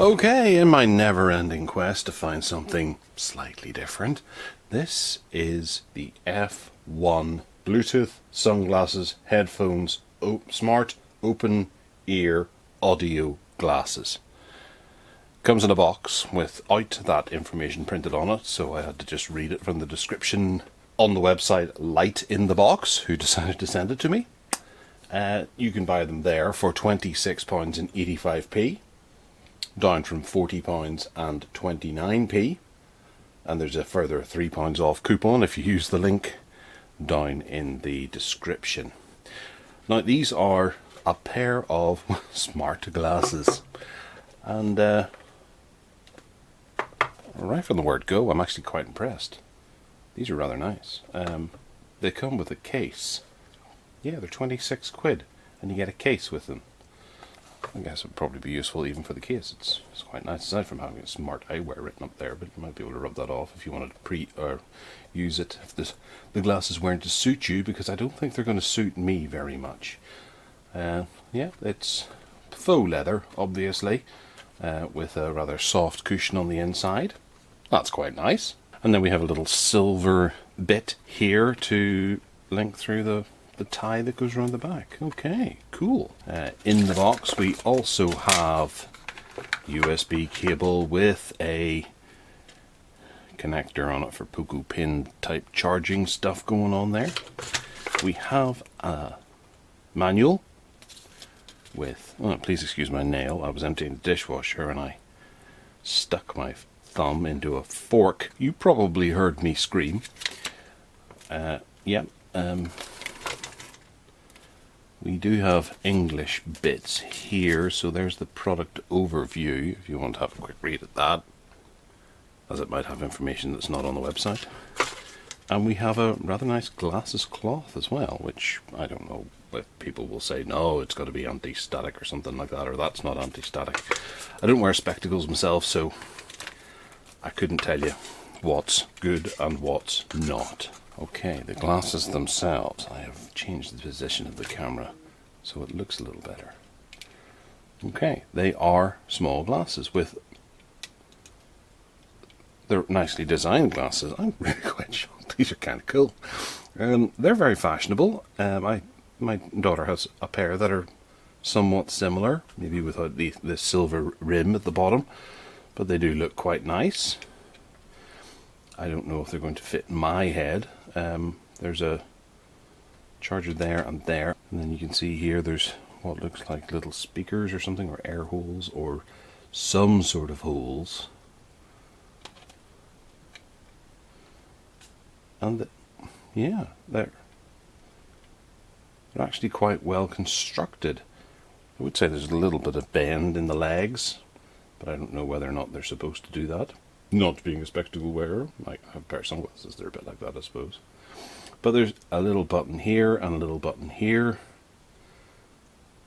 Okay, in my never-ending quest to find something slightly different, this is the F1 Bluetooth sunglasses, headphones, smart open ear audio glasses. Comes in a box without that information printed on it, so I had to just read it from the description on the website Light in the Box, who decided to send it to me. You can buy them there for £26.85, down from £40.29, and there's a further £3 off coupon if you use the link down in the description. Now these are a pair of smart glasses, and right from the word go, I'm actually quite impressed. These are rather nice. They come with a case. Yeah, they're 26 quid, and you get a case with them. I guess it would probably be useful even for the case. It's quite nice, aside from having a smart eyewear written up there, but you might be able to rub that off if you wanted to use it if the glasses weren't to suit you, because I don't think they're going to suit me very much. Yeah, it's faux leather, obviously, with a rather soft cushion on the inside. That's quite nice. And then we have a little silver bit here to link through the tie that goes around the back. Okay, cool. In the box we also have USB cable with a connector on it for Poco pin type charging stuff going on there. We have a manual with, oh, please excuse my nail, I was emptying the dishwasher and I stuck my thumb into a fork. You probably heard me scream. We do have English bits here, so there's the product overview if you want to have a quick read at that, as it might have information that's not on the website. And we have a rather nice glasses cloth as well, which I don't know if people will say, no, it's got to be anti-static or something like that, or that's not anti-static. I don't wear spectacles myself, so I couldn't tell you what's good and what's not. Okay, the glasses themselves, I have changed the position of the camera so it looks a little better. Okay, they are small glasses they're nicely designed glasses. I'm really quite shocked. These are kind of cool. They're very fashionable. My daughter has a pair that are somewhat similar, maybe without the silver rim at the bottom, but they do look quite nice. I don't know if they're going to fit my head. There's a charger there, and then you can see here there's what looks like little speakers or something, or air holes, or some sort of holes. And yeah, they're actually quite well constructed. I would say there's a little bit of bend in the legs, but I don't know whether or not they're supposed to do that. Not being a spectacle wearer, I have a pair of sunglasses, they're a bit like that, I suppose. But there's a little button here and a little button here,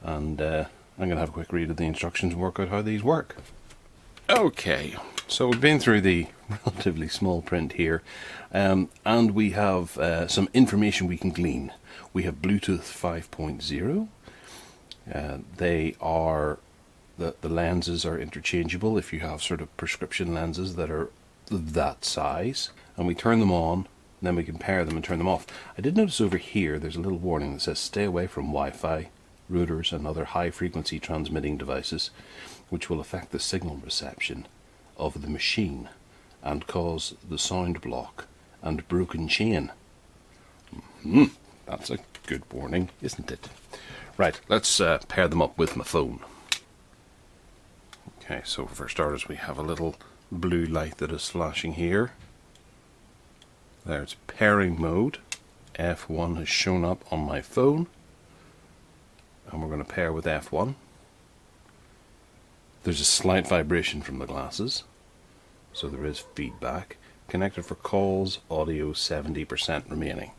and I'm going to have a quick read of the instructions and work out how these work. Okay, so we've been through the relatively small print here, and we have some information we can glean. We have Bluetooth 5.0. They are the lenses are interchangeable if you have sort of prescription lenses that are that size, and we turn them on, and then we can pair them and turn them off. I did notice over here there's a little warning that says stay away from Wi-Fi, routers and other high frequency transmitting devices which will affect the signal reception of the machine and cause the sound block and broken chain. That's a good warning, isn't it? Right, let's pair them up with my phone. Okay, so for starters we have a little blue light that is flashing here. There's pairing mode. F1 has shown up on my phone, and we're going to pair with F1. There's a slight vibration from the glasses, so there is feedback. Connected for calls, audio 70% remaining.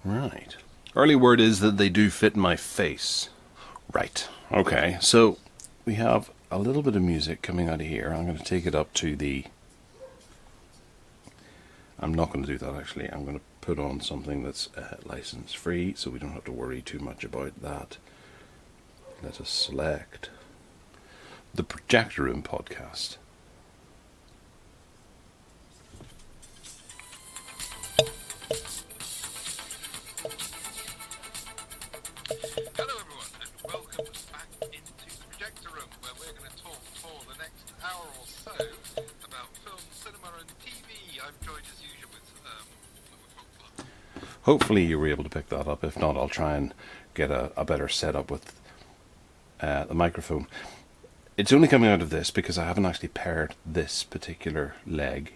Right. Early word is that they do fit my face. Right. Okay, so we have a little bit of music coming out of here. I'm going to take it up to the... I'm not going to do that actually. I'm going to put on something that's license free, so we don't have to worry too much about that. Let us select the Projector Room podcast. Hello everyone, and welcome back into the Projector Room, where we're going to talk for the next hour or so about film, cinema and TV. I'm joined as usual with Hopefully you were able to pick that up. If not, I'll try and get a better setup with the microphone. It's only coming out of this because I haven't actually paired this particular leg.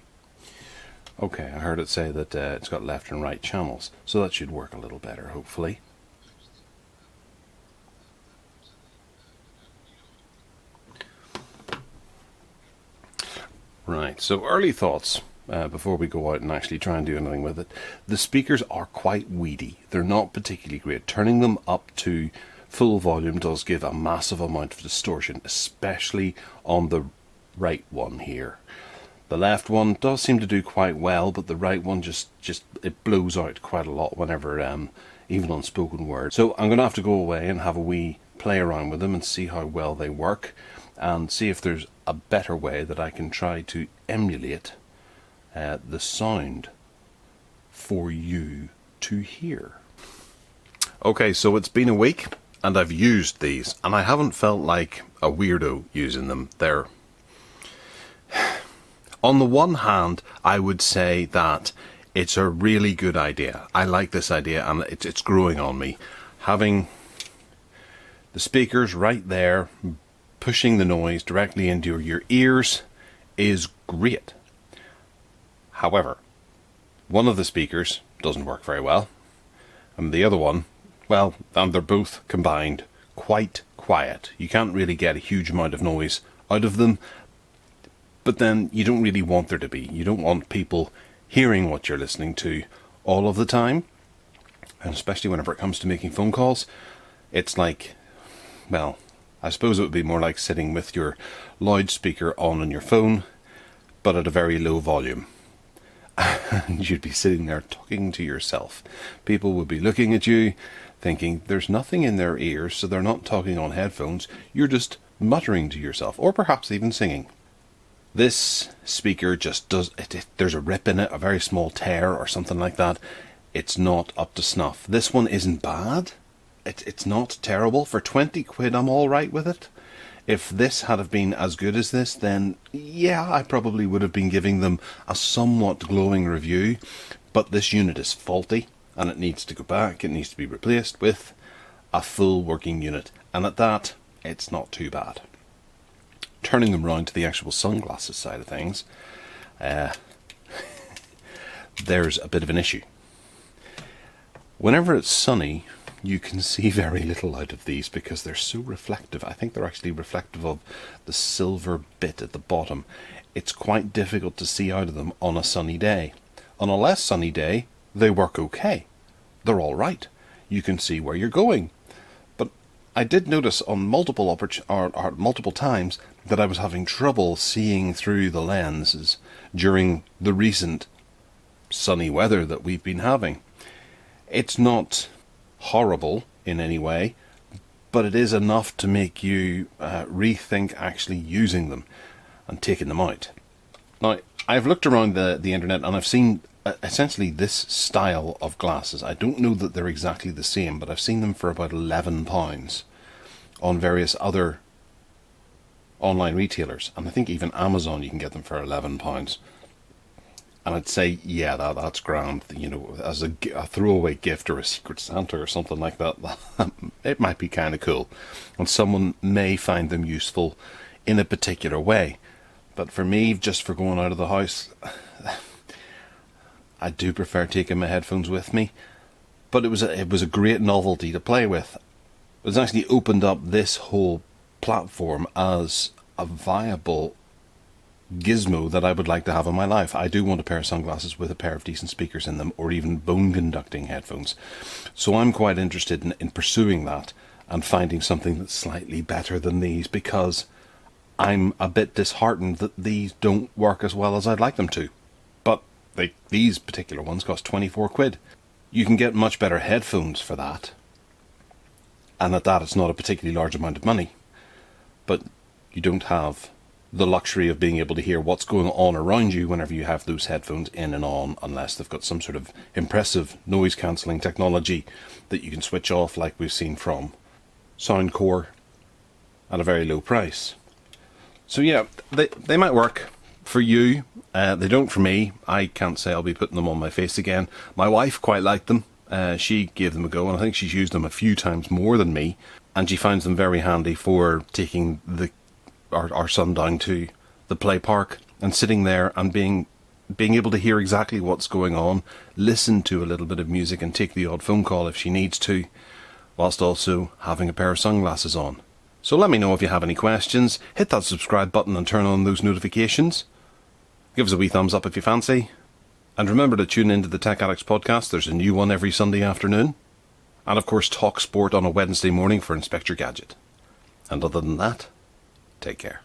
Okay, I heard it say that it's got left and right channels, so that should work a little better, hopefully. Right, so early thoughts before we go out and actually try and do anything with it. The speakers are quite weedy. They're not particularly great. Turning them up to full volume does give a massive amount of distortion, especially on the right one here. The left one does seem to do quite well, but the right one just it blows out quite a lot whenever, even on spoken word. So I'm going to have to go away and have a wee play around with them and see how well they work, and see if there's a better way that I can try to emulate the sound for you to hear. Okay, so it's been a week and I've used these, and I haven't felt like a weirdo using them. They're... On the one hand, I would say that it's a really good idea. I like this idea, and it's growing on me. Having the speakers right there, pushing the noise directly into your ears is great. However, one of the speakers doesn't work very well, and the other one, well, and they're both combined quite quiet. You can't really get a huge amount of noise out of them, but then you don't really want there to be. You don't want people hearing what you're listening to all of the time, and especially whenever it comes to making phone calls. It's like, well, I suppose it would be more like sitting with your loudspeaker on your phone, but at a very low volume. And you'd be sitting there talking to yourself. People would be looking at you, thinking there's nothing in their ears, so they're not talking on headphones. You're just muttering to yourself, or perhaps even singing. This speaker just does it. There's a rip in it, a very small tear or something like that. It's not up to snuff. This one isn't bad. It's not terrible. For 20 quid, I'm all right with it. If this had have been as good as this, then yeah, I probably would have been giving them a somewhat glowing review. But this unit is faulty, and it needs to go back. It needs to be replaced with a full working unit. And at that, it's not too bad. Turning them round to the actual sunglasses side of things, there's a bit of an issue. Whenever it's sunny, you can see very little out of these because they're so reflective. I think they're actually reflective of the silver bit at the bottom. It's quite difficult to see out of them on a sunny day. On a less sunny day, they work okay. They're all right. You can see where you're going. But I did notice on multiple times that I was having trouble seeing through the lenses during the recent sunny weather that we've been having. It's not horrible in any way, but it is enough to make you rethink actually using them and taking them out. Now, I've looked around the internet and I've seen essentially this style of glasses. I don't know that they're exactly the same, but I've seen them for about £11 on various other online retailers, and I think even Amazon you can get them for £11. And I'd say, yeah, that's grand. You know, as a throwaway gift or a Secret Santa or something like that, it might be kind of cool. And someone may find them useful in a particular way. But for me, just for going out of the house, I do prefer taking my headphones with me. But it was a great novelty to play with. It's actually opened up this whole platform as a viable gizmo that I would like to have in my life. I do want a pair of sunglasses with a pair of decent speakers in them, or even bone conducting headphones. So I'm quite interested in pursuing that and finding something that's slightly better than these, because I'm a bit disheartened that these don't work as well as I'd like them to. But these particular ones cost 24 quid. You can get much better headphones for that, and at that it's not a particularly large amount of money. But you don't have the luxury of being able to hear what's going on around you whenever you have those headphones in and on, unless they've got some sort of impressive noise cancelling technology that you can switch off, like we've seen from Soundcore at a very low price. So yeah, they might work for you. They don't for me. I can't say I'll be putting them on my face again. My wife quite liked them. She gave them a go, and I think she's used them a few times more than me, and she finds them very handy for taking our son down to the play park and sitting there and being able to hear exactly what's going on, listen to a little bit of music and take the odd phone call if she needs to, whilst also having a pair of sunglasses on. So let me know if you have any questions. Hit that subscribe button and turn on those notifications. Give us a wee thumbs up if you fancy. And remember to tune into the Tech Addicts podcast. There's a new one every Sunday afternoon. And of course, Talk Sport on a Wednesday morning for Inspect Your Gadget. And other than that, take care.